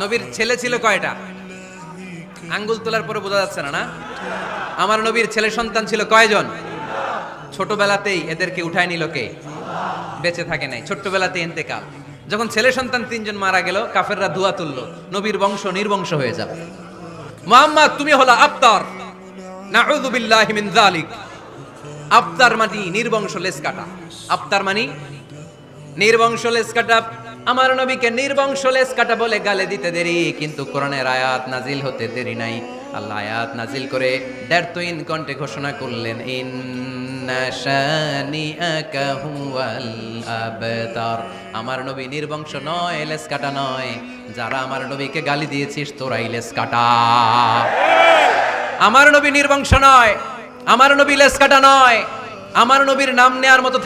নবীর ছেলে ছিল কয়টা? আঙ্গুল তোলার পরে বোঝা যাচ্ছে না না? আমার নবীর ছেলে সন্তান ছিল কয়জন? ছোটবেলাতেই এদেরকে উঠায় নিল কে? বেঁচে থাকে নাই, ছোট্টবেলাতে ইন্তেকাল। যখন ছেলে সন্তান তিনজন মারা গেল, কাফেররা দুয়া তুললো, নবীর বংশ নির্বংশ হয়ে যাবে। মুহাম্মদ তুমি হলো আবতার, নাউযু বিল্লাহি মিন যালিক। আবতার মানে নির্বংশ, লেজ কাটা। আবতার মানে নির্বংশ, লেজ কাটা। আমার নবীকে নির্বংশ লেজ কাটা বলে গালে দিতে দেরি, কিন্তু কোরআনের আয়াত নাজিল হতে দেরি নাই। আল্লাহ আয়াত নাজিল করে দ্ব্যর্থহীন কণ্ঠে ঘোষণা করলেন, ইন্না শানিআকা হুয়াল আবতার। আমার নবী নির্বংশ নয়, লেজ কাটা নয়। যারা আমার নবীকে গালি দিয়েছিস তোরাই লেজ কাটা। আমার নবী নির্বংশ নয়, আমার নবী লেজ কাটা নয়। আমার নবীর নাম নেয়ার মতো